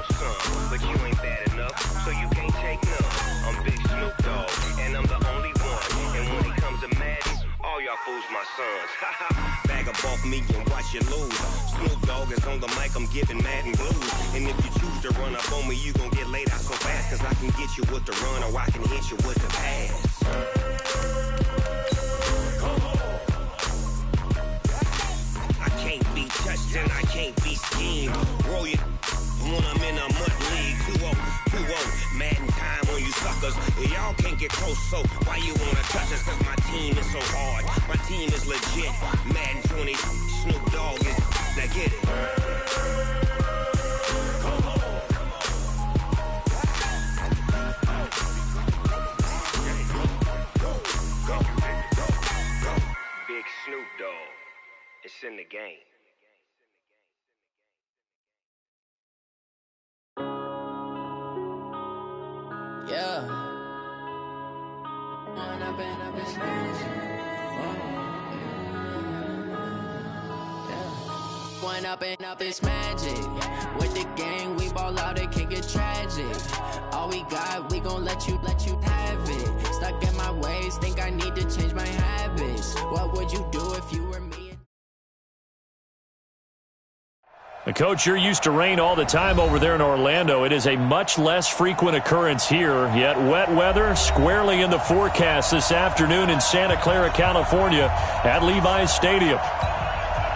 want some, but you ain't bad enough, so you can't take none. I'm Big Snoop Dogg, and I'm the only one. And when it comes to Madden, all y'all fools my sons. Bag up off me and watch you lose. Snoop Dogg is on the mic, I'm giving Madden blues. And if you choose to run up on me, you gon' get laid out so fast. Cause I can get you with the run or I can hit you with the pass. I can't be touched and I can't be schemed. Roll you when I'm in a mud league. 2-0, 2-0, Madden time on you suckers. Y'all can't get close, so why you wanna touch us? Cause my team is so hard, my team is legit. Madden 20, Snoop Dogg is, now get it. Big Snoop Dogg, it's in the game. Yeah. Going up and up, it's magic. With the gang, we ball out, it can get tragic. All we got, we gon' let you have it. Stuck in my ways, think I need to change my habits. What would you do if you were me? The coach, you're used to rain all the time over there in Orlando. It is a much less frequent occurrence here, yet wet weather squarely in the forecast this afternoon in Santa Clara, California at Levi's Stadium.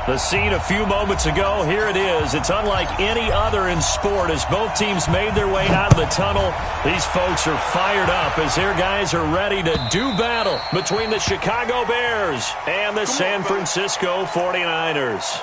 The scene a few moments ago, here it is. It's unlike any other in sport as both teams made their way out of the tunnel. These folks are fired up as their guys are ready to do battle between the Chicago Bears and the San Francisco 49ers.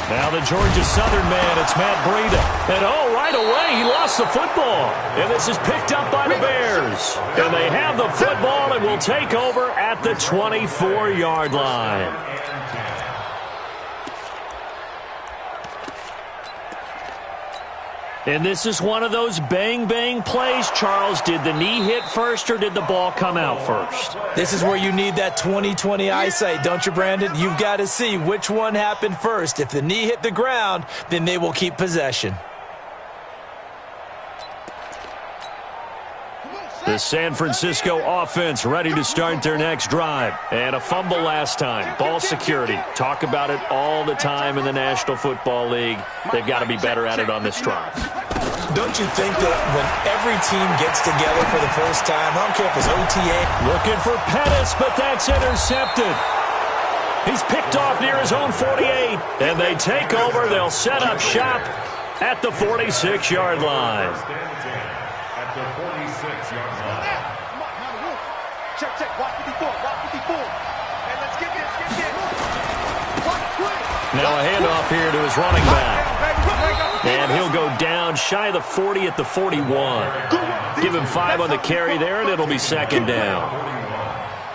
Now the Georgia Southern man, it's Matt Breida. And right away, he lost the football. And this is picked up by the Bears. And they have the football and will take over at the 24-yard line. And this is one of those bang-bang plays, Charles. Did the knee hit first or did the ball come out first? This is where you need that 20/20 eyesight, don't you, Brandon? You've got to see which one happened first. If the knee hit the ground, then they will keep possession. The San Francisco offense ready to start their next drive. And a fumble last time. Ball security. Talk about it all the time in the National Football League. They've got to be better at it on this drive. Don't you think that when every team gets together for the first time, I don't care if it's OTA. Looking for Pettis, but that's intercepted. He's picked off near his own 48. And they take over. They'll set up shop at the 46-yard line. At the 46-yard line. Check. Watch 54. And let's get this. Now a handoff here to his running back. And he'll go down shy of the 40 at the 41. Give him 5 on the carry there, and it'll be second down.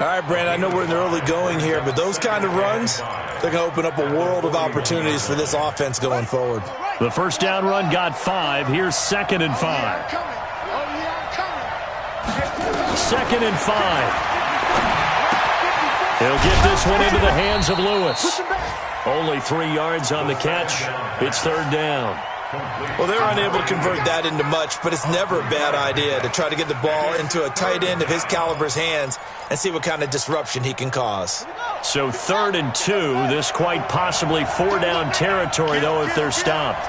All right, Brandon, I know we're in the early going here, but those kind of runs, they're going to open up a world of opportunities for this offense going forward. The first down run got 5. Here's 2nd and 5. 2nd and 5. He'll get this one into the hands of Lewis. Only 3 yards on the catch. It's 3rd down. Well, they're unable to convert that into much, but it's never a bad idea to try to get the ball into a tight end of his caliber's hands and see what kind of disruption he can cause. So 3rd and 2. This quite possibly 4-down territory, though, if they're stopped.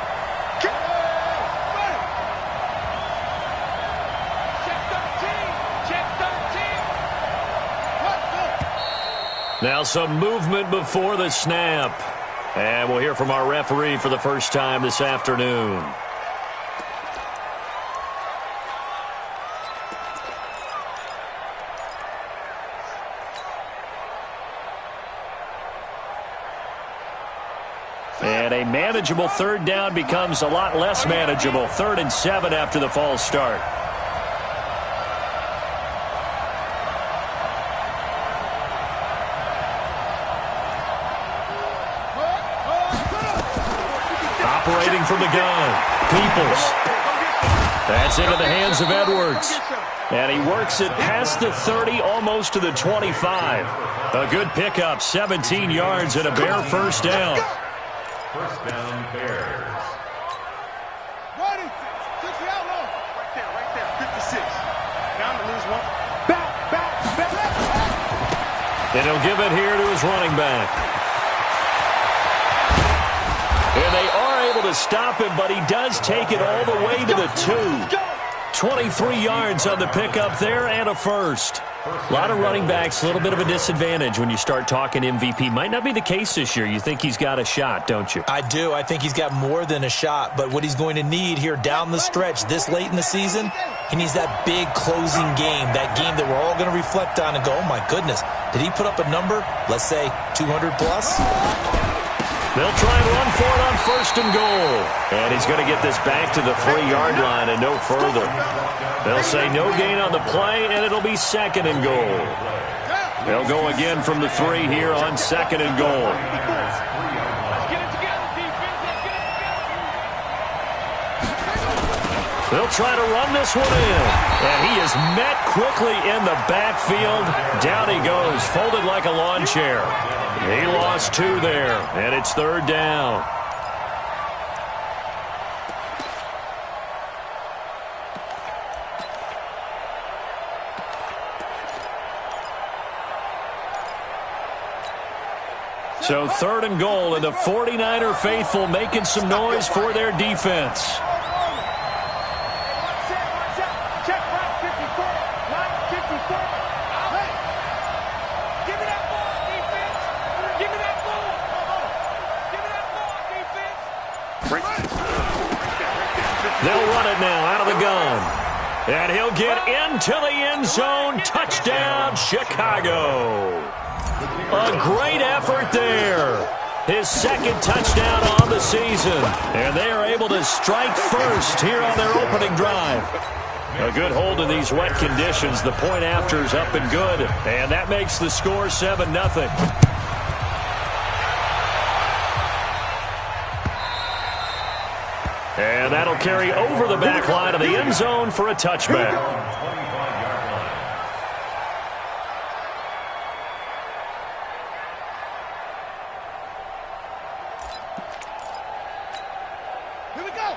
Now some movement before the snap. And we'll hear from our referee for the first time this afternoon. And a manageable third down becomes a lot less manageable. 3rd and 7 after the false start. Operating from the gun, Peoples. That's into the hands of Edwards. And he works it past the 30, almost to the 25. A good pickup, 17 yards and a Bear first down. First down, Bears. Right there, 56. Down to lose one. Back. And he'll give it here to his running back. And they are able to stop him, but he does take it all the way to the 2. 23 yards on the pickup there and a first. A lot of running backs, a little bit of a disadvantage when you start talking MVP. Might not be the case this year. You think he's got a shot, don't you? I do. I think he's got more than a shot. But what he's going to need here down the stretch this late in the season, he needs that big closing game, that game that we're all going to reflect on and go, oh, my goodness, did he put up a number, let's say 200 plus? They'll try and run for it on 1st and goal. And he's going to get this back to the 3-yard line and no further. They'll say no gain on the play, and it'll be 2nd and goal. They'll go again from the 3 here on 2nd and goal. They'll try to run this one in. And he is met quickly in the backfield. Down he goes, folded like a lawn chair. He lost 2 there, and it's 3rd down. So 3rd and goal, and the 49er faithful making some noise for their defense. They'll run it now out of the gun. And he'll get into the end zone. Touchdown, Chicago. A great effort there. His 2nd touchdown on the season. And they are able to strike first here on their opening drive. A good hold in these wet conditions. The point after is up and good. And that makes the score 7-0. And that'll carry over the back line of the end zone for a touchback.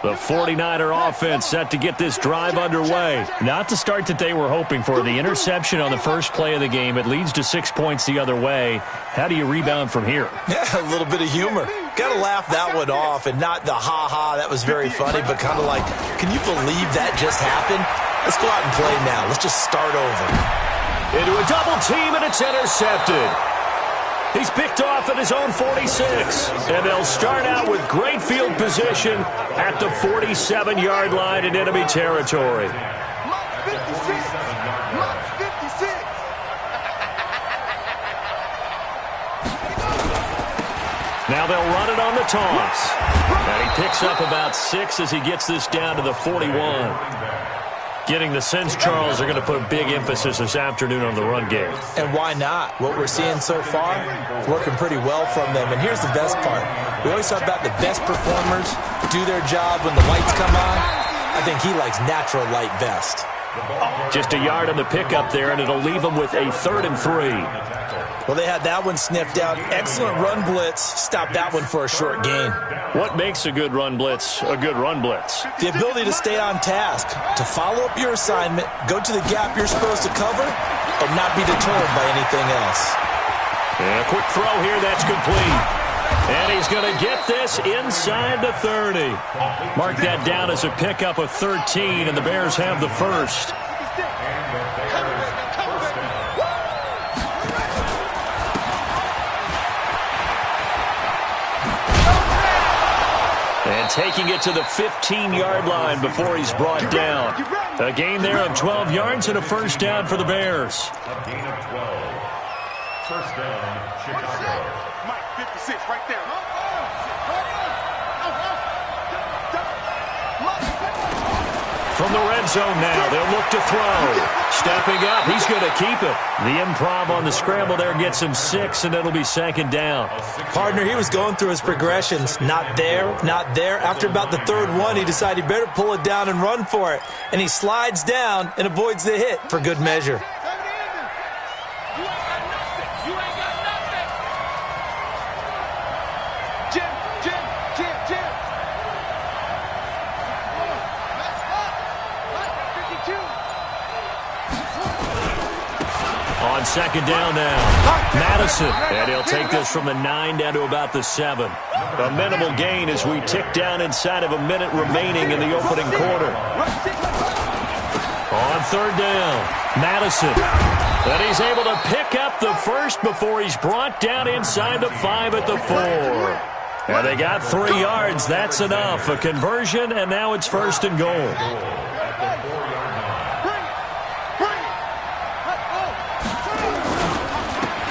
The 49er offense set to get this drive underway. Not the start that they were hoping for. The interception on the first play of the game. It leads to 6 points the other way. How do you rebound from here? Yeah, a little bit of humor. Got to laugh that one off, and not the ha-ha, that was very funny, but kind of like, can you believe that just happened? Let's go out and play now. Let's just start over. Into a double team, and it's intercepted. He's picked off at his own 46. And they'll start out with great field position at the 47-yard line in enemy territory. Now they'll run it on the toss. And he picks up about 6 as he gets this down to the 41. Getting the sense, Charles, are going to put big emphasis this afternoon on the run game. And why not? What we're seeing so far, working pretty well from them. And here's the best part. We always talk about the best performers do their job when the lights come on. I think he likes natural light best. Just a yard on the pickup there, and it'll leave him with a 3rd and 3. Well, they had that one sniffed out. Excellent run blitz. Stop that one for a short gain. What makes a good run blitz a good run blitz? The ability to stay on task, to follow up your assignment, go to the gap you're supposed to cover, and not be deterred by anything else. And a quick throw here, that's complete. And he's going to get this inside the 30. Mark that down as a pickup of 13, and the Bears have the first. And taking it to the 15-yard line before he's brought down. A gain there of 12 yards and a first down for the Bears. A gain of 12. First down, Chicago. Mike, 56 right there. from the red zone now. They'll look to throw. Stepping up, he's going to keep it. The improv on the scramble there gets him 6, and it'll be second down. Partner, he was going through his progressions. Not there, not there. After about the third one, he decided he better pull it down and run for it. And he slides down and avoids the hit for good measure. On second down now, Madison. And he'll take this from the 9 down to about the 7. A minimal gain as we tick down inside of a minute remaining in the opening quarter. On third down, Madison. And he's able to pick up the first before he's brought down inside the 5 at the 4. And they got 3 yards. That's enough. A conversion, and now it's first and goal.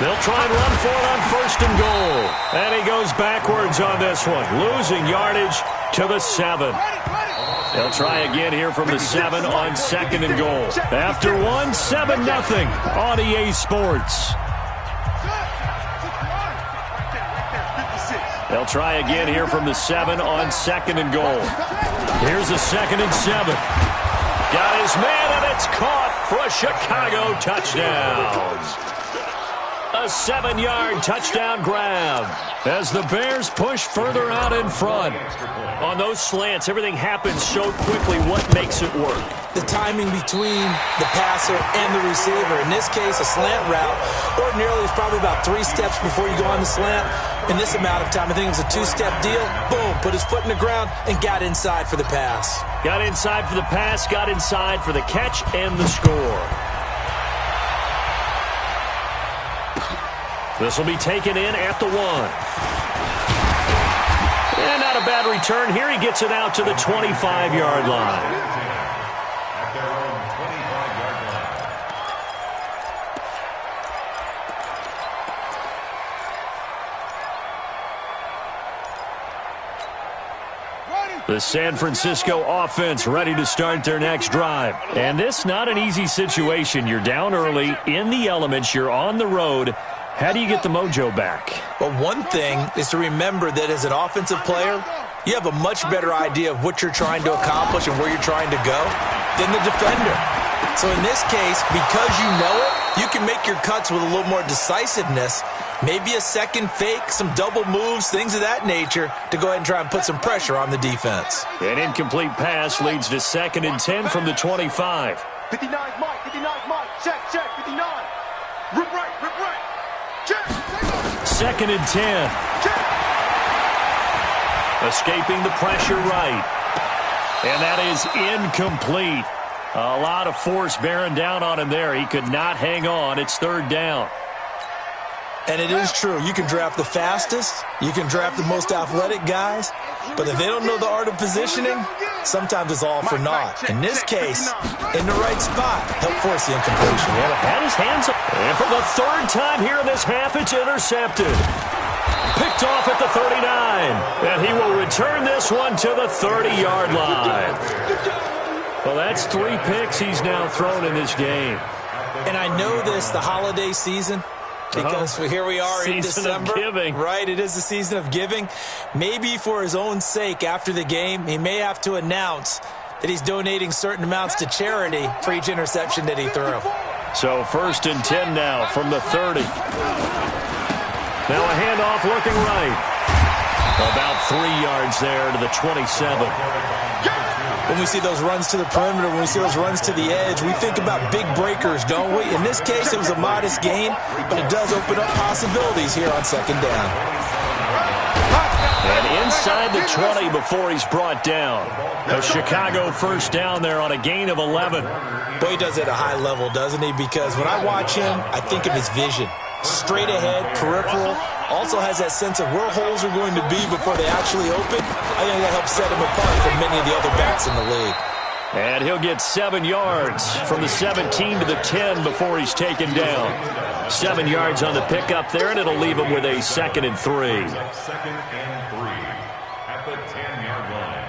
They'll try and run for it on first and goal. And he goes backwards on this one, losing yardage to the 7. They'll try again here from the 7 on second and goal. After one, 7-0 on EA Sports. They'll try again here from the 7 on second and goal. Here's a 2nd and 7. Got his man, and it's caught for a Chicago touchdown. A 7-yard touchdown grab as the Bears push further out in front. On those slants, everything happens so quickly. What makes it work? The timing between the passer and the receiver. In this case, a slant route. Ordinarily, it's probably about 3 steps before you go on the slant. In this amount of time, I think it was a 2-step deal. Boom, put his foot in the ground and got inside for the pass. Got inside for the pass, got inside for the catch and the score. This will be taken in at the 1. And not a bad return here. He gets it out to the 25-yard line. At their own 25-yard line. The San Francisco offense ready to start their next drive. And this not an easy situation. You're down early, in the elements, you're on the road. How do you get the mojo back? Well, one thing is to remember that as an offensive player, you have a much better idea of what you're trying to accomplish and where you're trying to go than the defender. So in this case, because you know it, you can make your cuts with a little more decisiveness, maybe a second fake, some double moves, things of that nature, to go ahead and try and put some pressure on the defense. An incomplete pass leads to 2nd and 10 from the 25. 59 Mike, check, 59. Rip right. Check. 2nd and 10. Check. Escaping the pressure right. And that is incomplete. A lot of force bearing down on him there. He could not hang on. It's 3rd down. And it is true. You can draft the fastest. You can draft the most athletic guys. But if they don't know the art of positioning, sometimes it's all for naught. In this case, in the right spot, help force the incompletion. Yeah, had his hands up. And for the 3rd time here in this half, it's intercepted. Picked off at the 39. And he will return this one to the 30-yard line. Well, that's 3 picks he's now thrown in this game. And I know this, the holiday season, because here we are in December. Season of giving. Right, it is the season of giving. Maybe for his own sake after the game, he may have to announce that he's donating certain amounts to charity for each interception that he threw. So 1st and 10 now from the 30. Now a handoff looking right. About 3 yards there to the 27. When we see those runs to the perimeter, when we see those runs to the edge, we think about big breakers, don't we? In this case, it was a modest gain, but it does open up possibilities here on 2nd down. And inside the 20 before he's brought down. A Chicago 1st down there on a gain of 11. Boy, he does it at a high level, doesn't he? Because when I watch him, I think of his vision. Straight ahead, peripheral, also has that sense of where holes are going to be before they actually open. I think that helps set him apart from many of the other backs in the league. And he'll get 7 yards from the 17 to the 10 before he's taken down. 7 yards on the pickup there, and it'll leave him with a 2nd and 3. 2nd and 3 at the 10-yard line.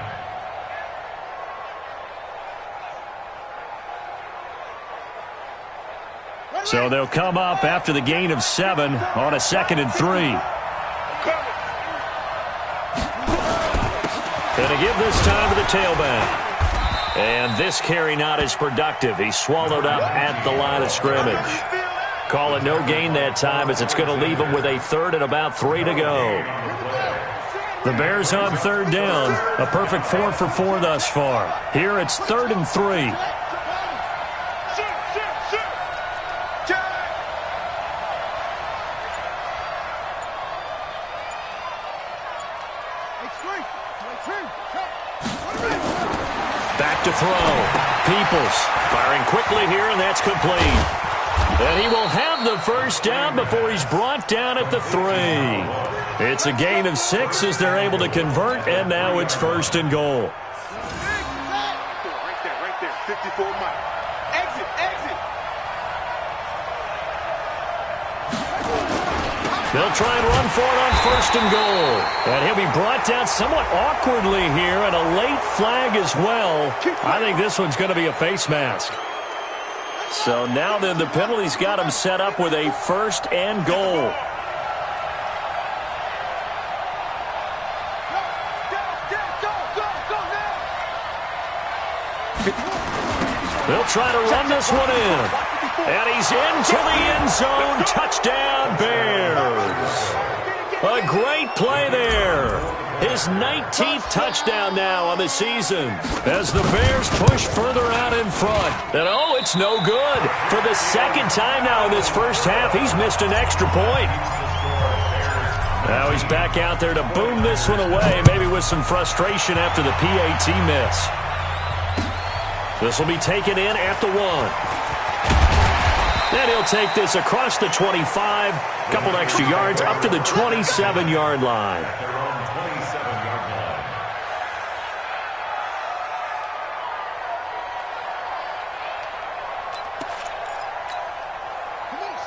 So they'll come up after the gain of 7 on a 2nd and 3. Going to give this time to the tailback. And this carry not as productive. He's swallowed up at the line of scrimmage. Call it no gain that time as it's going to leave him with a 3rd and about 3 to go. The Bears on 3rd down. A perfect 4 for 4 thus far. Here it's 3rd and 3. Back to throw. Peoples firing quickly here, and that's complete. And he will have the first down before he's brought down at the 3. It's a gain of 6 as they're able to convert, and now it's 1st and goal. Right there, 54 miles. Exit. They'll try and run for it on 1st and goal. And he'll be brought down somewhat awkwardly here, and a late flag as well. I think this one's going to be a face mask. So now then the penalty's got him set up with a 1st and goal. They'll try to run this one in. And he's into the end zone. Touchdown, Bears. A great play there. His 19th touchdown now on the season as the Bears push further out in front. And, oh, it's no good. For the 2nd time now in this first half, he's missed an extra point. Now he's back out there to boom this one away, maybe with some frustration after the PAT miss. This will be taken in at the 1. Then he'll take this across the 25, couple extra yards up to the 27-yard line.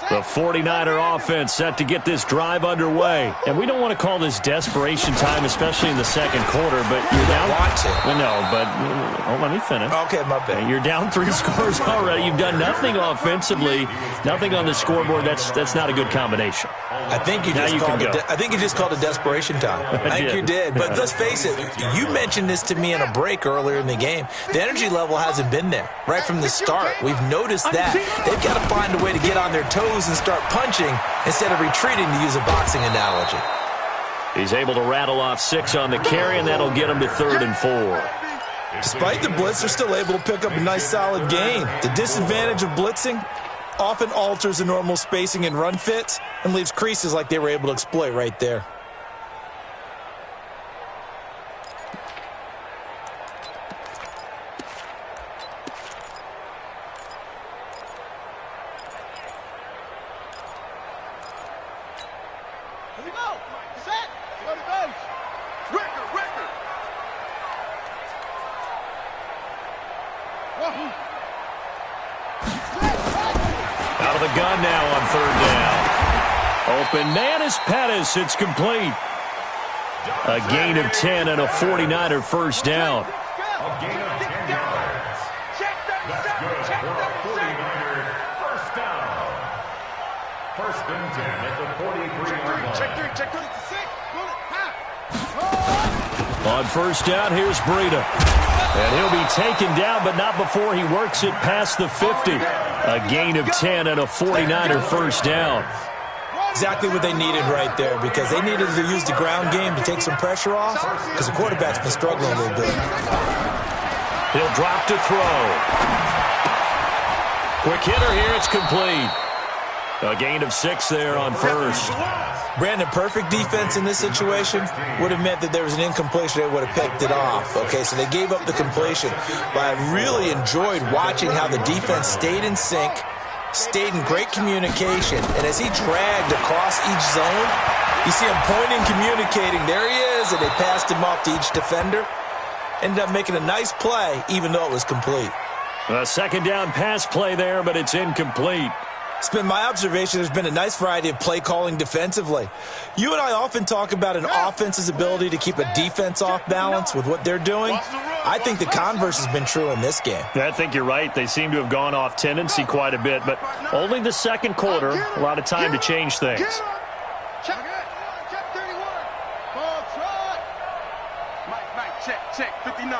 The 49er offense set to get this drive underway. And we don't want to call this desperation time, especially in the 2nd quarter, but you're down. Want to. No, but let me finish. Okay, my bad. You're down 3 scores already. You've done nothing offensively, nothing on the scoreboard. That's not a good combination. I think you just called it desperation time. I think you did. But let's face it, you mentioned this to me in a break earlier in the game. The energy level hasn't been there right from the start. We've noticed that. They've got to find a way to get on their toes and start punching instead of retreating, to use a boxing analogy. He's able to rattle off 6 on the carry, and that'll get him to 3rd and 4. Despite the blitz, they're still able to pick up a nice solid gain. The disadvantage of blitzing often alters the normal spacing and run fits and leaves creases like they were able to exploit right there. Here we go. Set. Go to base. Ricker. Out of the gun now on 3rd down. Open man is Pettis. It's complete. A gain of 10 and a 49er first down. A gain of 10 yards. That's good for a 49er first down. 1st and 10 at the 43-yard line. Check 3. On 1st down, here's Breida. And he'll be taken down, but not before he works it past the 50. A gain of 10 and a 49er first down. Exactly what they needed right there, because they needed to use the ground game to take some pressure off, because the quarterback's been struggling a little bit. He'll drop to throw. Quick hitter here, it's complete. A gain of 6 there on 1st. Brandon, perfect defense in this situation would have meant that there was an incompletion. They would have picked it off. Okay, so they gave up the completion. But I really enjoyed watching how the defense stayed in sync, stayed in great communication. And as he dragged across each zone, you see him pointing, communicating. There he is, and they passed him off to each defender. Ended up making a nice play, even though it was complete. A 2nd down pass play there, but it's incomplete. It's been my observation there's been a nice variety of play calling defensively. You and I often talk about an offense's ability to keep a defense off balance with what they're doing. I think the converse has been true in this game. I think you're right. They seem to have gone off tendency quite a bit, but only the second quarter. A lot of time to change things. Check 31. Ball trot. Mike, check. 59.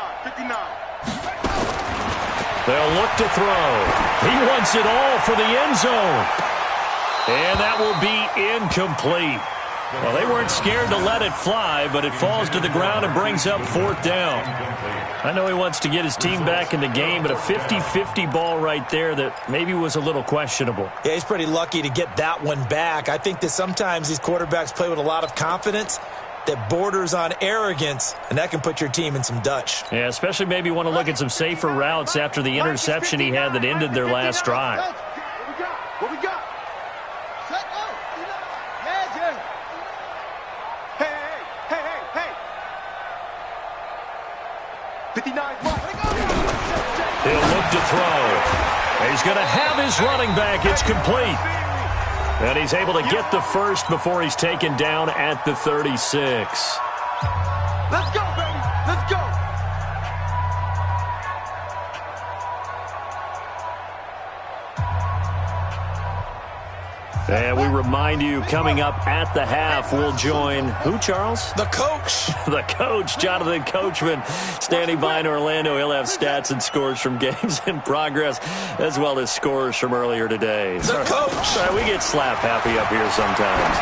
They'll look to throw. He wants it all for the end zone. And that will be incomplete. Well, they weren't scared to let it fly, but it falls to the ground and brings up 4th down. I know he wants to get his team back in the game, but a 50-50 ball right there that maybe was a little questionable. Yeah, he's pretty lucky to get that one back. I think that sometimes these quarterbacks play with a lot of confidence that borders on arrogance, and that can put your team in some Dutch. Yeah, especially maybe want to look at some safer routes after the interception he had that ended their last drive. What we got? Set up. Magic. Hey. 59. He'll look to throw. He's going to have his running back. It's complete. And he's able to get the first before he's taken down at the 36. Let's go, baby. Let's go. And we remind you, coming up at the half, we'll join who, Charles? The coach. The coach, Jonathan Coachman, standing by in Orlando. He'll have stats and scores from games in progress, as well as scores from earlier today. The coach. Sorry, we get slap happy up here sometimes.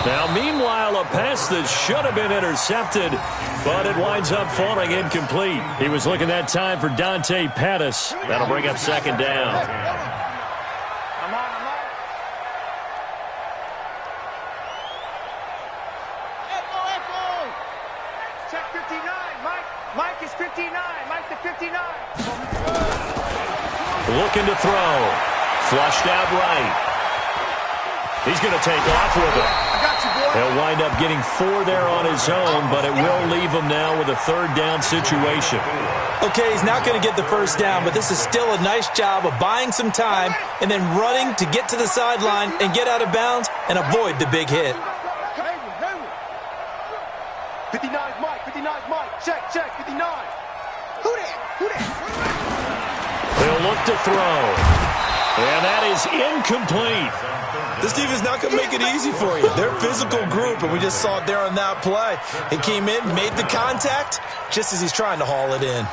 Now, meanwhile, a pass that should have been intercepted, but it winds up falling incomplete. He was looking that time for Dante Pettis. That'll bring up 2nd down. Mike is 59. Mike to 59. Looking to throw. Flushed out right. He's going to take off with it. I got you, boy. He'll wind up getting 4 there on his own, but it will leave him now with a 3rd down situation. Okay, he's not going to get the first down, but this is still a nice job of buying some time and then running to get to the sideline and get out of bounds and avoid the big hit. 59 Mike. 59 Mike. Check. 59. Who that? He'll look to throw. And that is incomplete. This team is not going to make it easy for you. They're a physical group, and we just saw it there on that play. He came in, made the contact, just as he's trying to haul it in.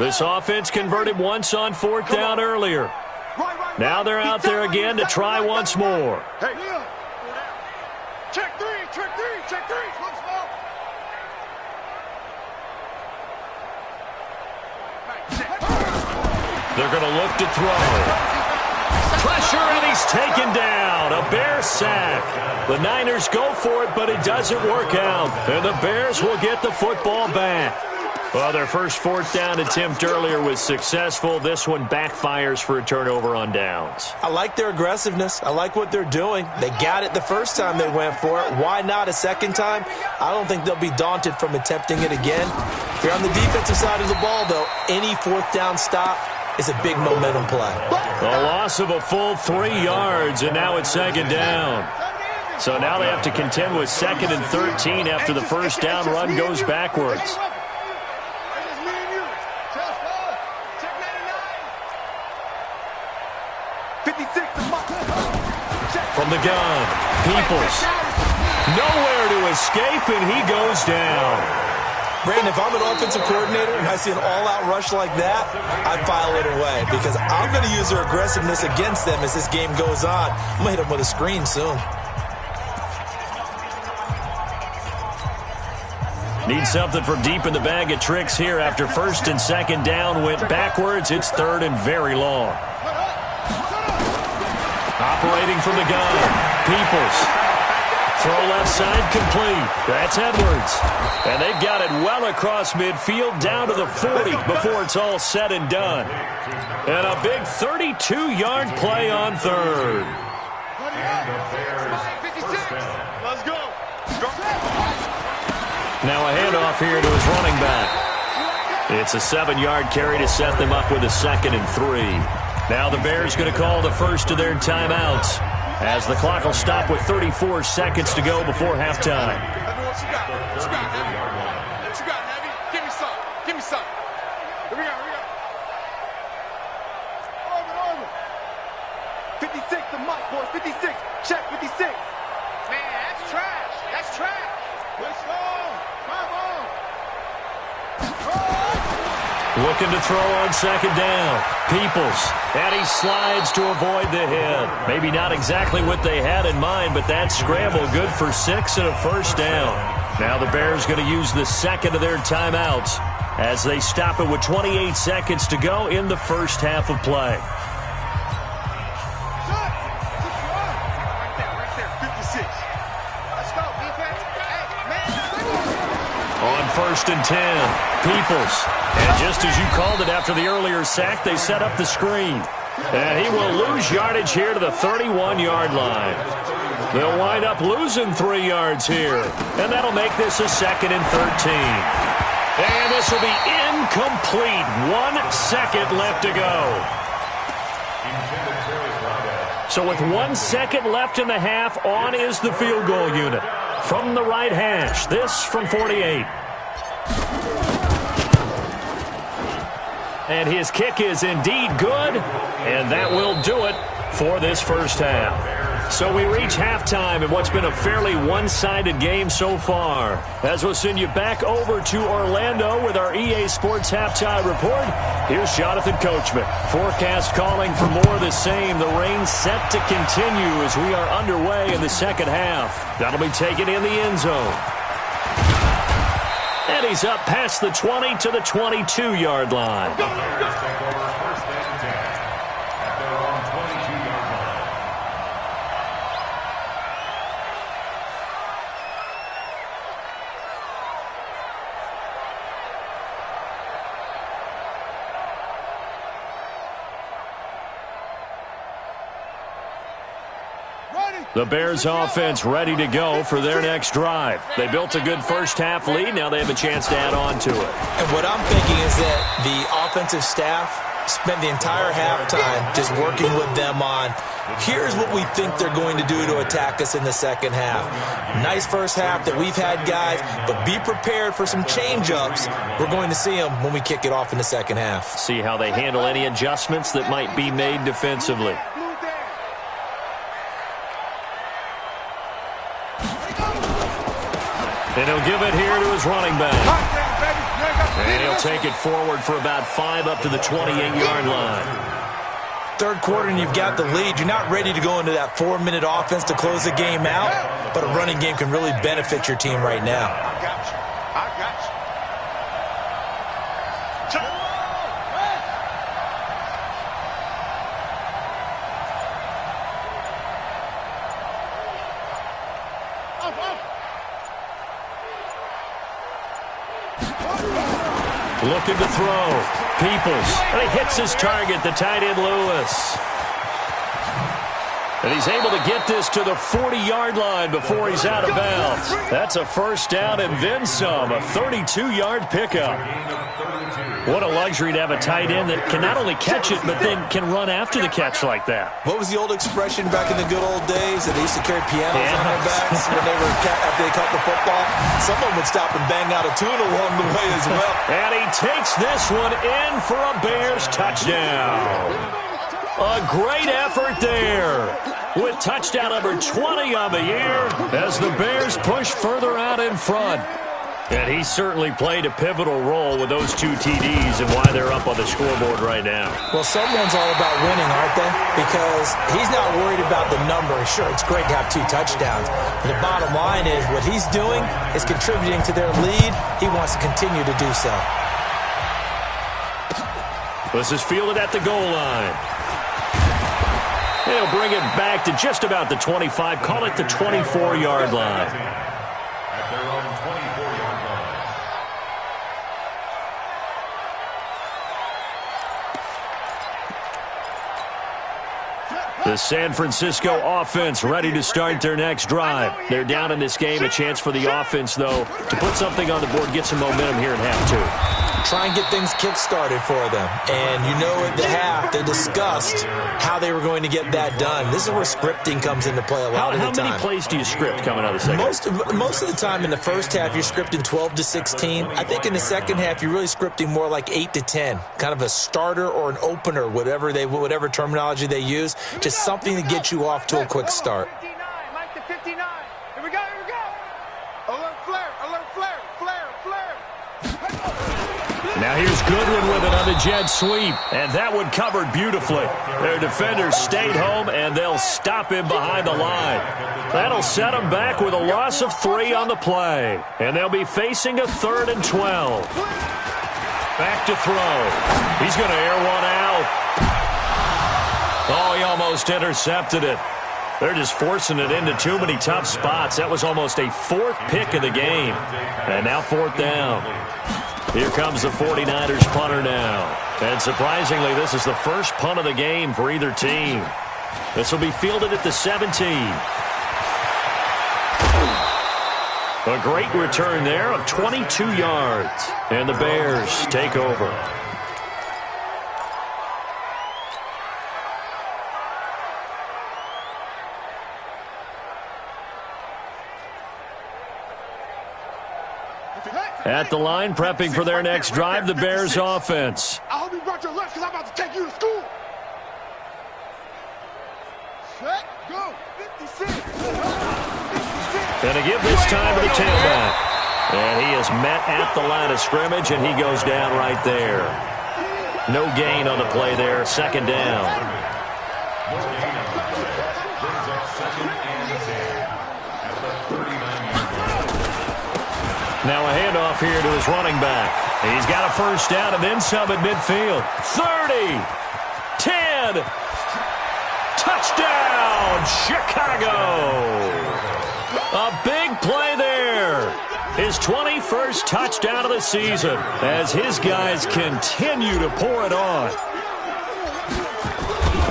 This offense converted once on 4th down earlier. Now they're out there again to try once more. Hey. Check three. They're going to look to throw. Pressure, and he's taken down. A Bear sack. The Niners go for it, but it doesn't work out. And the Bears will get the football back. Well, their first 4th down attempt earlier was successful. This one backfires for a turnover on downs. I like their aggressiveness. I like what they're doing. They got it the first time they went for it. Why not a second time? I don't think they'll be daunted from attempting it again. If you're on the defensive side of the ball, though, any 4th down stop is a big momentum play. A loss of a full 3 yards, and now it's 2nd down. So now they have to contend with 2nd and 13 after the first down run goes backwards. From the gun, Peoples. Nowhere to escape, and he goes down. Brandon, if I'm an offensive coordinator and I see an all-out rush like that, I'd file it away because I'm going to use their aggressiveness against them as this game goes on. I'm going to hit them with a screen soon. Need something from deep in the bag of tricks here after 1st and 2nd down went backwards. It's 3rd and very long. Operating from the gun, Peoples. Throw left side complete. That's Edwards. And they've got it well across midfield down to the 40 before it's all said and done. And a big 32-yard play on 3rd. Let's go. Now a handoff here to his running back. It's a 7-yard carry to set them up with a 2nd and 3. Now the Bears going to call the first of their timeouts. as the clock will stop with 34 seconds to go before halftime. Everyone, what you got? What you got, Heavy? What you got, Heavy? Give me some. Give me some. Here we go. Here we go. Orbit. 56, the mic, boys. 56. Check 56. Man, that's trash. That's trash. Let's go. Come on. Looking to throw on second down. Peoples, and he slides to avoid the hit. Maybe not exactly what they had in mind, but that scramble good for 6 and a first down. Now the Bears going to use the second of their timeouts as they stop it with 28 seconds to go in the first half of play. Right there. 56. Let's go, defense. Hey, man. On first and 10, Peoples. And just as you called it after the earlier sack, they set up the screen. And he will lose yardage here to the 31-yard line. They'll wind up losing 3 yards here. And that'll make this a 2nd and 13. And this will be incomplete. 1 second left to go. So with 1 second left in the half, on is the field goal unit. From the right hash, this from 48. And his kick is indeed good, and that will do it for this first half. So we reach halftime in what's been a fairly one-sided game so far. As we'll send you back over to Orlando with our EA Sports Halftime Report, here's Jonathan Coachman. Forecast calling for more of the same. The rain set to continue as we are underway in the second half. That'll be taken in the end zone. And he's up past the 20 to the 22-yard line. The Bears offense ready to go for their next drive. They built a good first half lead. Now they have a chance to add on to it. And what I'm thinking is that the offensive staff spent the entire halftime just working with them on, here's what we think they're going to do to attack us in the second half. Nice first half that we've had, guys, but be prepared for some change-ups. We're going to see them when we kick it off in the second half. See how they handle any adjustments that might be made defensively. And he'll give it here to his running back. And he'll take it forward for about 5 up to the 28-yard line. Third quarter and you've got the lead. You're not ready to go into that 4-minute offense to close the game out, but a running game can really benefit your team right now. I got you. Looking to throw. Peoples. And he hits his target, the tight end Lewis. And he's able to get this to the 40-yard line before he's out of bounds. That's a first down and then some, a 32-yard pickup. What a luxury to have a tight end that can not only catch it, but then can run after the catch like that. What was the old expression back in the good old days that they used to carry pianos on their backs when they were after they caught the football? Someone would stop and bang out a tune along the way as well. And he takes this one in for a Bears touchdown. A great effort there with touchdown number 20 on the year as the Bears push further out in front. And he certainly played a pivotal role with those 2 TDs and why they're up on the scoreboard right now. Well, someone's all about winning, aren't they? Because he's not worried about the number. Sure, it's great to have 2 touchdowns. But the bottom line is what he's doing is contributing to their lead. He wants to continue to do so. This is fielded at the goal line. He'll bring it back to just about the 25. Call it the 24-yard line. At their own 24-yard line. The San Francisco offense ready to start their next drive. They're down in this game. A chance for the offense, though, to put something on the board, get some momentum here in half 2. try and get things kick-started for them. And you know at the half, they discussed how they were going to get that done. This is where scripting comes into play a lot of the time. How many plays do you script coming out of the second? Most of the time in the first half, you're scripting 12 to 16. I think in the second half, you're really scripting more like 8 to 10, kind of a starter or an opener, whatever terminology they use, just something to get you off to a quick start. 59, Mike to 59. Here we go, here we go. Alert flare, flare, flare. Now here's Goodwin with it on the jet sweep, and that one covered beautifully. Their defenders stayed home, and they'll stop him behind the line. That'll set them back with a loss of 3 on the play, and they'll be facing a 3rd and 12. Back to throw. He's going to air one out. Oh, he almost intercepted it. They're just forcing it into too many tough spots. That was almost a 4th pick of the game. And now 4th down. Here comes the 49ers punter now. And surprisingly, this is the first punt of the game for either team. This will be fielded at the 17. A great return there of 22 yards. And the Bears take over. At the line, prepping for their next drive, the Bears offense. I hope you brought your lunch because I'm about to take you to school. Set, go, 56. Going to give this time to the tailback. And he is met at the line of scrimmage, and he goes down right there. No gain on the play there, 2nd down. Now a handoff here to his running back. He's got a 1st down and then some at midfield. 30, 10, touchdown, Chicago. A big play there. His 21st touchdown of the season as his guys continue to pour it on.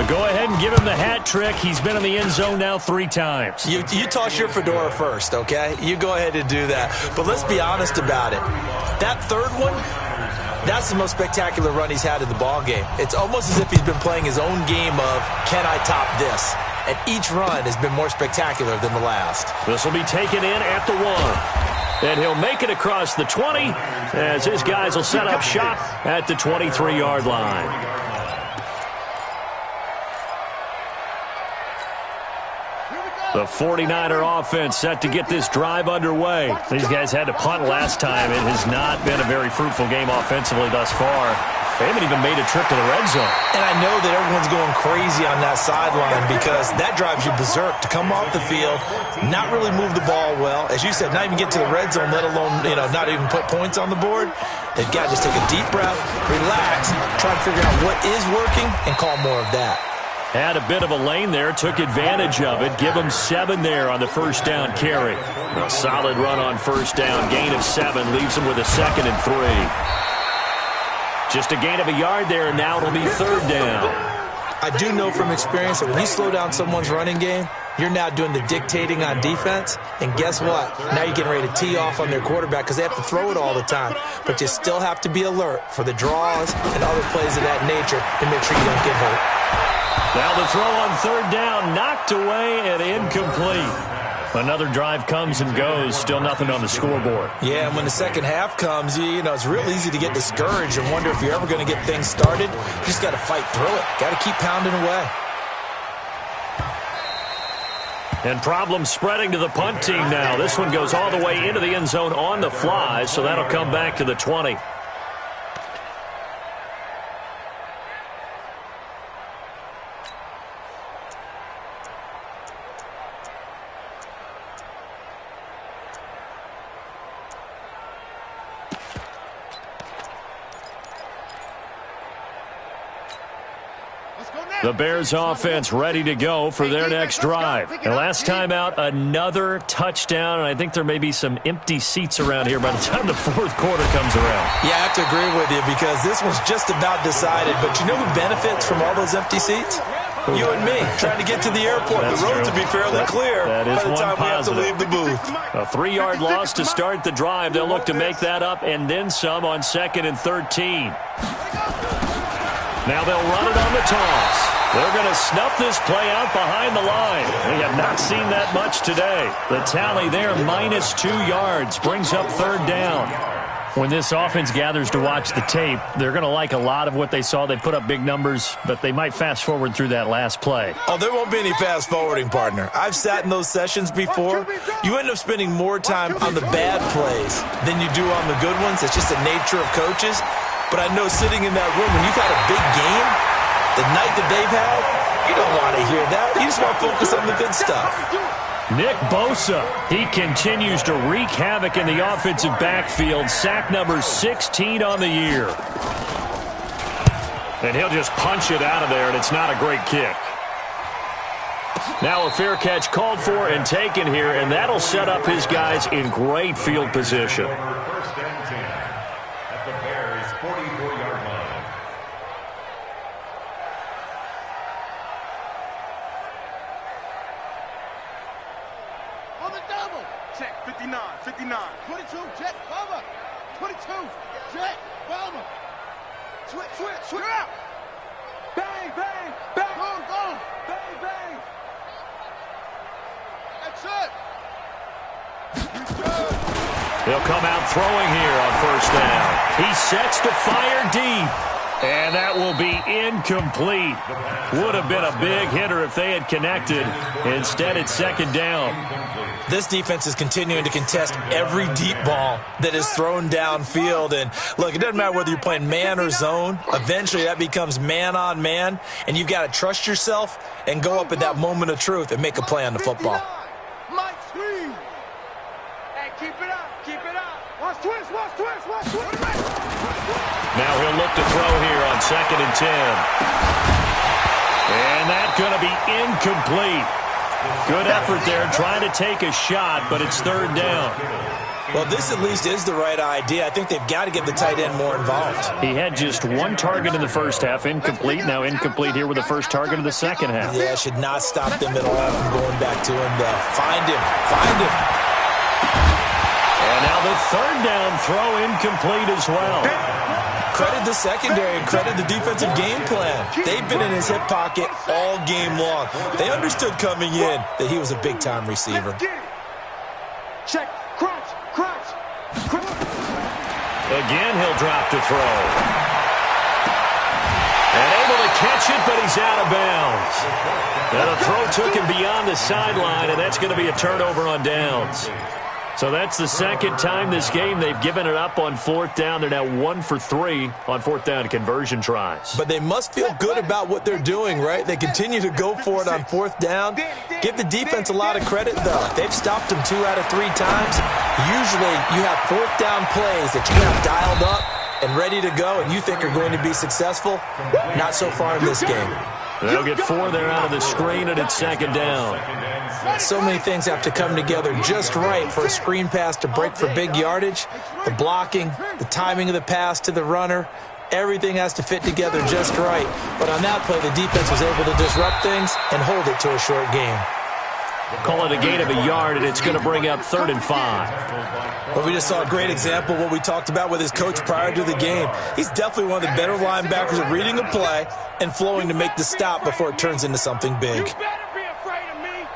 Go ahead and give him the hat trick. He's been in the end zone now 3 times. You toss your fedora first, okay? You go ahead and do that. But let's be honest about it. That 3rd one, that's the most spectacular run he's had in the ball game. It's almost as if he's been playing his own game of, can I top this? And each run has been more spectacular than the last. This will be taken in at the 1. And he'll make it across the 20 as his guys will set up shop at the 23-yard line. The 49er offense set to get this drive underway. These guys had to punt last time. It has not been a very fruitful game offensively thus far. They haven't even made a trip to the red zone. And I know that everyone's going crazy on that sideline because that drives you berserk to come off the field, not really move the ball well. As you said, not even get to the red zone, let alone, not even put points on the board. They've got to just take a deep breath, relax, try to figure out what is working, and call more of that. Had a bit of a lane there, took advantage of it. Give him 7 there on the 1st down carry. A solid run on 1st down. Gain of 7 leaves him with a 2nd and 3. Just a gain of a yard there, and now it'll be 3rd down. I do know from experience that when you slow down someone's running game, you're now doing the dictating on defense. And guess what? Now you're getting ready to tee off on their quarterback because they have to throw it all the time. But you still have to be alert for the draws and other plays of that nature to make sure you don't get hurt. Now the throw on 3rd down, knocked away and incomplete. Another drive comes and goes, still nothing on the scoreboard. Yeah, and when the second half comes, it's real easy to get discouraged and wonder if you're ever going to get things started. You just got to fight through it. Got to keep pounding away. And problems spreading to the punt team now. This one goes all the way into the end zone on the fly, so that'll come back to the 20. The Bears offense ready to go for their next drive. And last time out, another touchdown, and I think there may be some empty seats around here by the time the 4th quarter comes around. Yeah, I have to agree with you because this one's just about decided. But you know who benefits from all those empty seats? You and me, trying to get to the airport. That's the roads true. will be fairly clear that is by the time one we have to positive. leave the booth. A 3-yard loss to start the drive. They'll look to make that up and then some on 2nd and 13. Now they'll run it on the toss. They're going to snuff this play out behind the line. We have not seen that much today. The tally there, -2 yards, brings up 3rd down. When this offense gathers to watch the tape, they're going to like a lot of what they saw. They put up big numbers, but they might fast forward through that last play. Oh, there won't be any fast forwarding, partner. I've sat in those sessions before. You end up spending more time on the bad plays than you do on the good ones. It's just the nature of coaches. But I know sitting in that room, when you've had a big game, the night that they've had, you don't want to hear that. You just want to focus on the good stuff. Nick Bosa, he continues to wreak havoc in the offensive backfield. Sack number 16 on the year. And he'll just punch it out of there, and it's not a great kick. Now a fair catch called for and taken here, and that'll set up his guys in great field position. First and 10 at the Bears' 44-yard line. On the double. Check, 59, 59. 22, jet, bomber. 22, jet, bomber. Switch, switch, switch. Out. Bang, bang, bang. Boom, boom. Bang, bang. That's it. He'll come out throwing here on 1st down. He sets to fire deep. And that will be incomplete. Would have been a big hitter if they had connected. Instead, it's 2nd down. This defense is continuing to contest every deep ball that is thrown downfield. And, look, it doesn't matter whether you're playing man or zone. Eventually, that becomes man-on-man. And you've got to trust yourself and go up at that moment of truth and make a play on the football. Mike Sweet. Hey, keep it up, keep it up. Watch twist, watch twist, watch twist. Now he'll look to throw here on 2nd and 10. And that's going to be incomplete. Good effort there trying to take a shot, but it's 3rd down. Well, this at least is the right idea. I think they've got to get the tight end more involved. He had just 1 target in the first half, incomplete. Now incomplete here with the first target of the second half. Yeah, should not stop them at all from going back to him, though. Find him. Find him. And now the 3rd down throw incomplete as well. Credit the secondary and credit the defensive game plan. They've been in his hip pocket all game long. They understood coming in that he was a big-time receiver. Check, crunch, crunch, crunch. Again, he'll drop to throw. And able to catch it, but he's out of bounds. Now the throw took him beyond the sideline, and that's going to be a turnover on downs. So that's the 2nd time this game they've given it up on 4th down. They're now 1 for 3 on 4th down conversion tries. But they must feel good about what they're doing, right? They continue to go for it on 4th down. Give the defense a lot of credit, though. They've stopped them 2 out of 3 times. Usually you have 4th down plays that you have dialed up and ready to go and you think are going to be successful. Not so far in this game. They'll get 4 there out of the screen, and it's 2nd down. So many things have to come together just right for a screen pass to break for big yardage. The blocking, the timing of the pass to the runner, everything has to fit together just right. But on that play, the defense was able to disrupt things and hold it to a short game. Call it a gain of a yard, and it's going to bring up 3rd and 5. Well, we just saw a great example of what we talked about with his coach prior to the game. He's definitely one of the better linebackers at reading a play and flowing to make the stop before it turns into something big. You better be afraid of me.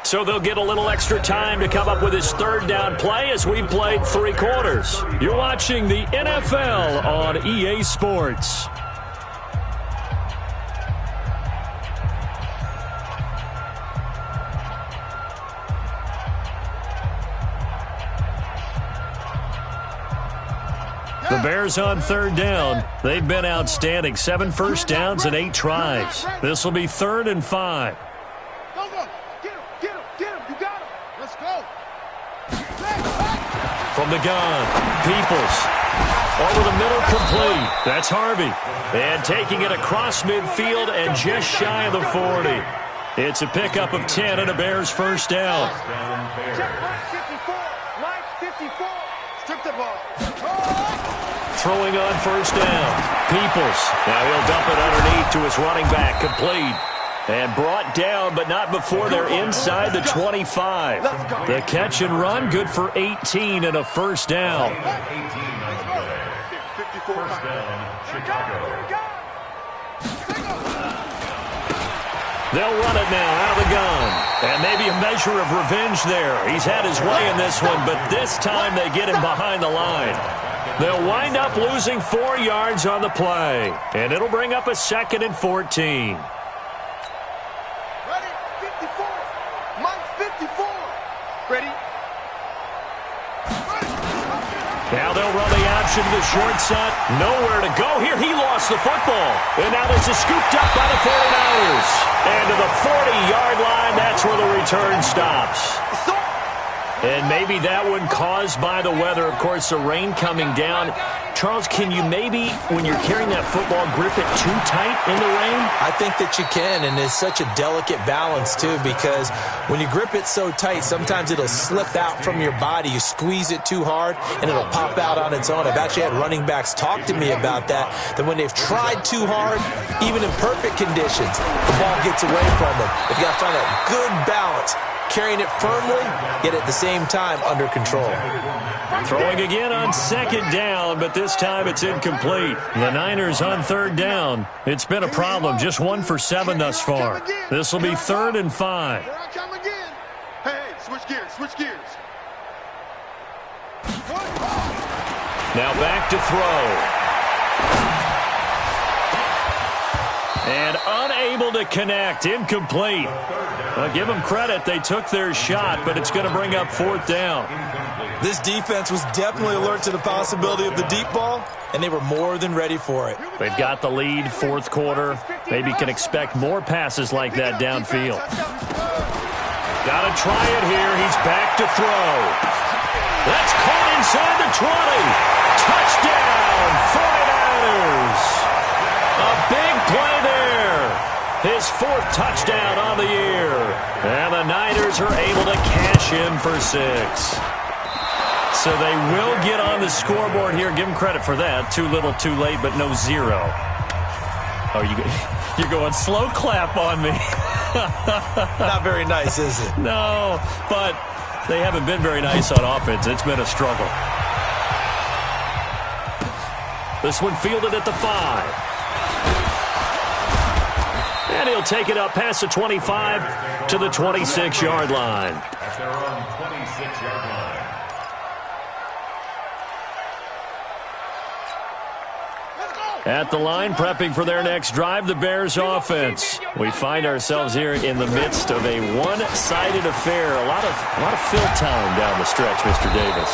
So they'll get a little extra time to come up with his 3rd down play as we've played 3 quarters. You're watching the NFL on EA Sports. The Bears on 3rd down. They've been outstanding. 7 first downs and 8 tries. This will be 3rd and 5. Go, go. Get him, get him, get him. You got him. Let's go. From the gun, Peoples. Over the middle, complete. That's Harvey. And taking it across midfield and just shy of the 40. It's a pickup of 10 and a Bears 1st down. Check line 54. Line 54. Strip the ball. throwing on first down. Peoples. Now he'll dump it underneath to his running back. Complete. And brought down, but not before they're inside the 25. The catch and run, good for 18 and a first down. 18 on the play. First down, Chicago. They'll run it now out of the gun. And maybe a measure of revenge there. He's had his way in this one, but this time they get him behind the line. They'll wind up losing 4 yards on the play. And it'll bring up a 2nd and 14. Ready? 54. Mike 54. Ready? Now they'll run the option to the short side. Nowhere to go here. He lost the football. And now this is scooped up by the 49ers. And to the 40-yard line, that's where the return stops. And maybe that one caused by the weather. Of course, the rain coming down. Charles, can you maybe, when you're carrying that football, grip it too tight in the rain? I think that you can, and it's such a delicate balance, too, because when you grip it so tight, sometimes it'll slip out from your body. You squeeze it too hard, and it'll pop out on its own. I've actually had running backs talk to me about that when they've tried too hard, even in perfect conditions, the ball gets away from them. If you got to find that good balance, carrying it firmly, yet at the same time under control. Throwing again on 2nd down, but this time it's incomplete. The Niners on 3rd down. It's been a problem. Just 1 for 7 thus far. This will be 3rd and 5. Here I come again. Hey, switch gears, switch gears. Now back to throw. And unable to connect. Incomplete. Well, give them credit. They took their shot, but it's going to bring up 4th down. This defense was definitely alert to the possibility of the deep ball, and they were more than ready for it. They've got the lead, 4th quarter. Maybe can expect more passes like that downfield. Got to try it here. He's back to throw. That's caught inside the 20. Touchdown, 49ers. A big play there. His 4th touchdown on the year. And the Niners are able to cash in for 6. So they will get on the scoreboard here. Give them credit for that. Too little, too late, but no 0. Oh, you're going slow clap on me. Not very nice, is it? No, but they haven't been very nice on offense. It's been a struggle. This one fielded at the 5. And he'll take it up past the 25 to the 26-yard line. At their own 26-yard line. At the line, prepping for their next drive, the Bears offense. We find ourselves here in the midst of a one-sided affair. A lot of fill time down the stretch, Mr. Davis.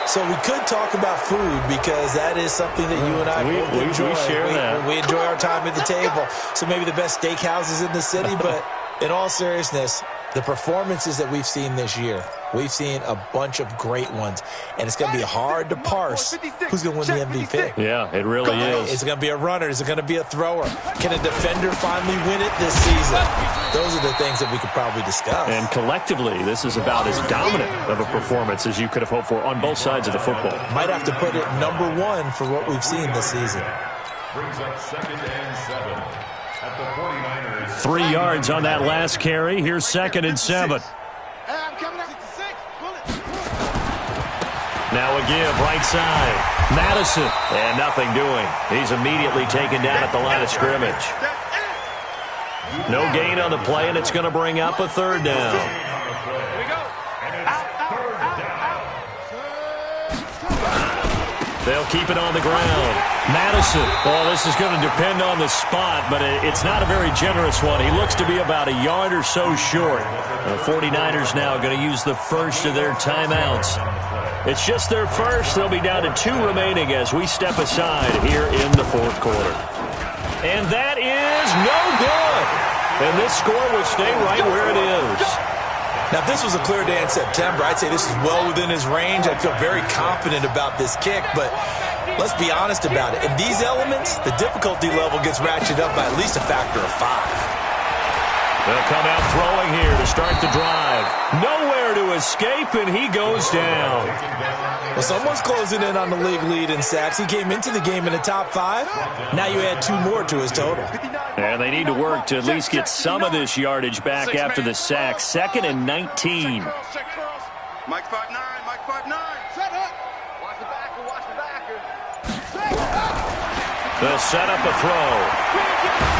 So we could talk about food because that is something that you and I enjoy. We share that. We enjoy our time at the table. So maybe the best steakhouses in the city, but in all seriousness, the performances that we've seen this year, we've seen a bunch of great ones, and it's going to be hard to parse who's going to win the MVP. Yeah, it really is. Is it going to be a runner? Is it going to be a thrower? Can a defender finally win it this season? Those are the things that we could probably discuss. And collectively, this is about as dominant of a performance as you could have hoped for on both sides of the football. Might have to put it number 1 for what we've seen this season. Brings up 2nd and 7 at the 49ers. 3 yards on that last carry. Here's 2nd and 7. I'm coming up. 66. Pull it. Now a give, right side. Madison, and nothing doing. He's immediately taken down at the line of scrimmage. No gain on the play, and it's going to bring up a 3rd down. Here we go. And it's 3rd down. They'll keep it on the ground. Madison, well, this is going to depend on the spot, but it's not a very generous one. He looks to be about a yard or so short. The 49ers now going to use the first of their timeouts. It's just their first. They'll be down to 2 remaining as we step aside here in the 4th quarter. And that is no good. And this score will stay right where it is. Now, if this was a clear day in September, I'd say this is well within his range. I'd feel very confident about this kick, but let's be honest about it. In these elements, the difficulty level gets ratcheted up by at least a factor of 5. They'll come out throwing here to start the drive. Nowhere to escape, and he goes down. Well, someone's closing in on the league lead in sacks. He came into the game in the top 5. Now you add 2 more to his total. And they need to work to at least get some of this yardage back after the sack. 2nd and 19. Mike 5'9", Mike 5'9". Set up. Watch the backer, watch the backer. They'll set up a throw.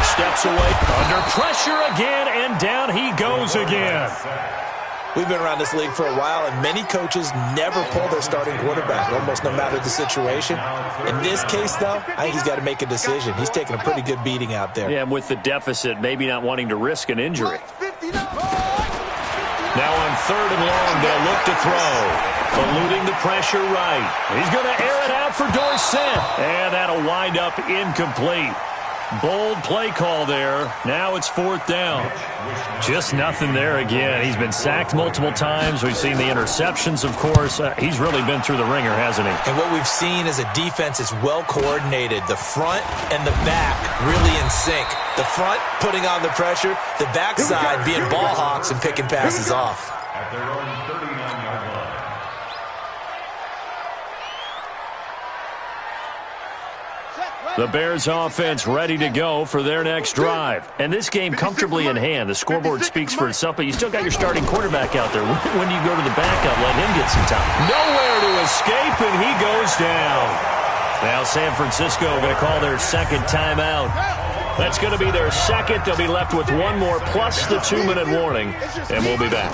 Steps away. Under pressure again, and down he goes again. We've been around this league for a while, and many coaches never pull their starting quarterback, almost no matter the situation. In this case, though, I think he's got to make a decision. He's taking a pretty good beating out there. Yeah, and with the deficit, maybe not wanting to risk an injury. Now on 3rd and long, they'll look to throw. Eluding the pressure right. He's going to air it out for Dorsett. And that'll wind up incomplete. Bold play call there. Now it's 4th down. Just nothing there again. He's been sacked multiple times. We've seen the interceptions, of course. He's really been through the ringer, hasn't he? And what we've seen is a defense is well coordinated. The front and the back really in sync. The front putting on the pressure. The backside being ball hawks and picking passes off. At their own 39-yard line. The Bears offense ready to go for their next drive. And this game comfortably in hand. The scoreboard speaks for itself, but you still got your starting quarterback out there. When do you go to the backup, let him get some time? Nowhere to escape, and he goes down. Now San Francisco going to call their 2nd timeout. That's going to be their 2nd. They'll be left with 1 more plus the 2-minute warning, and we'll be back.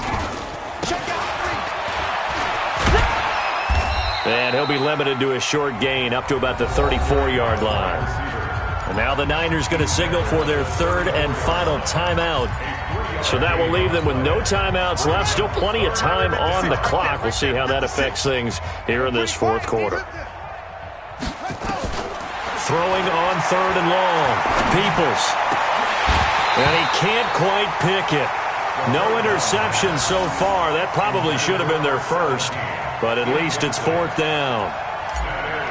And he'll be limited to a short gain up to about the 34-yard line. And now the Niners going to signal for their 3rd and final timeout. So that will leave them with no timeouts left. Still plenty of time on the clock. We'll see how that affects things here in this 4th quarter. Throwing on 3rd and long. Peoples. And he can't quite pick it. No interception so far. That probably should have been their first. But at least it's 4th down.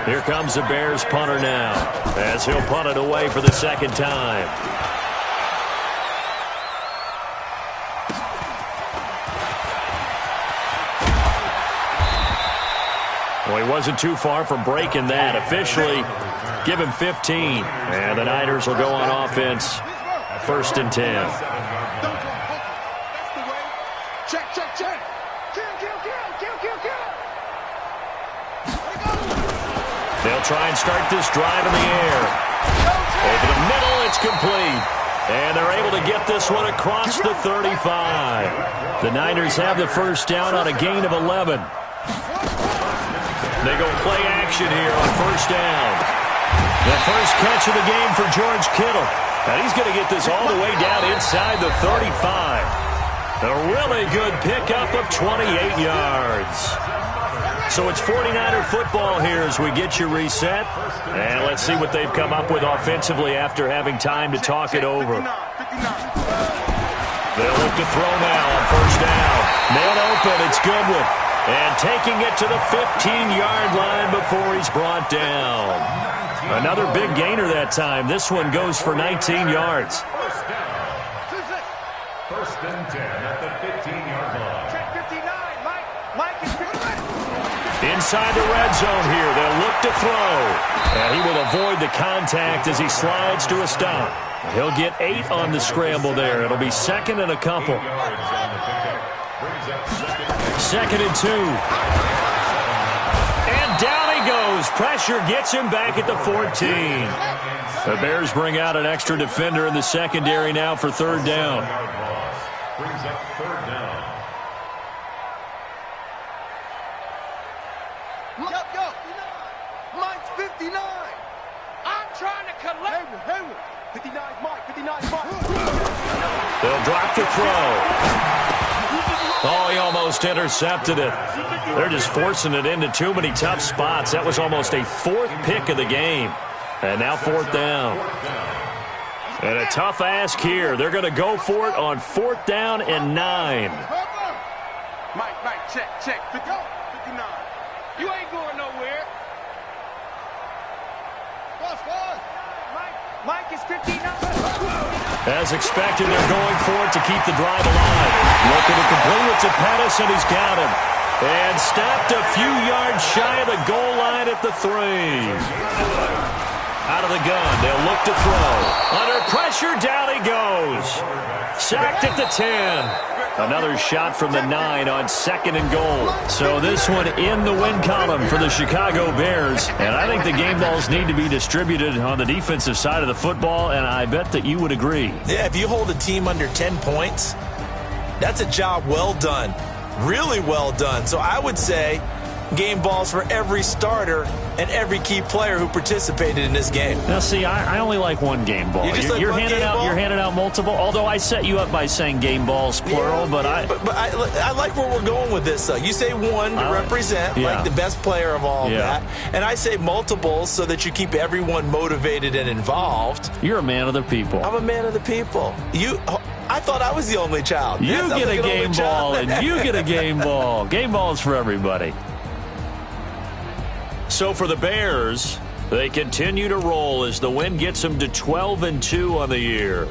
Here comes the Bears punter now, as he'll punt it away for the 2nd time. Well, he wasn't too far from breaking that. Officially, give him 15. And the Niners will go on offense. 1st and 10. Check, check, check. Kill. They'll try and start this drive in the air. Over the middle, it's complete. And they're able to get this one across the 35. The Niners have the 1st down on a gain of 11. They go play action here on 1st down. The first catch of the game for George Kittle. And he's going to get this all the way down inside the 35. A really good pickup of 28 yards. So it's 49er football here as we get you reset. And let's see what they've come up with offensively after having time to talk it over. They'll look to throw now on 1st down. Man open, it's Goodwin. And taking it to the 15-yard line before he's brought down. Another big gainer that time. This one goes for 19 yards. 1st and 10 at the 15-yard line. Check 59, Mike is 59. Inside the red zone here, they'll look to throw. And he will avoid the contact as he slides to a stop. He'll get 8 on the scramble there. It'll be 2nd and a couple. 2nd and 2. And down he goes. Pressure gets him back at the 14. The Bears bring out an extra defender in the secondary now for 3rd down. Brings up 3rd down. Go. Mike's 59. I'm trying to collect. Hayward. 59's Mike. 59's Mike. They'll drop the throw. Oh, he almost intercepted it. They're just forcing it into too many tough spots. That was almost a 4th pick of the game. And now 4th down. And a tough ask here. They're going to go for it on 4th down and 9. Mike, check. 59. You ain't going nowhere. Mike. Mike is 59. As expected, they're going for it to keep the drive alive. Looking to complete it to Pettis, and he's got him. And stopped a few yards shy of the goal line at the 3. Out of the gun, they'll look to throw. Under pressure, down he goes. Sacked at the 10. Another shot from the 9 on 2nd and goal. So this one in the win column for the Chicago Bears. And I think the game balls need to be distributed on the defensive side of the football, and I bet that you would agree. Yeah, if you hold a team under 10 points, that's a job well done. Really well done. So I would say game balls for every starter and every key player who participated in this game. Now, see, I only like one game ball. You're handing out multiple, although I set you up by saying game balls, plural, but I like where we're going with this, though. You say one to represent, like the best player of all that, and I say multiples so that you keep everyone motivated and involved. You're a man of the people. I'm a man of the people. I thought I was the only child. You get a game ball, and you get a game ball. Game balls for everybody. So for the Bears, they continue to roll as the win gets them to 12-2 on the year.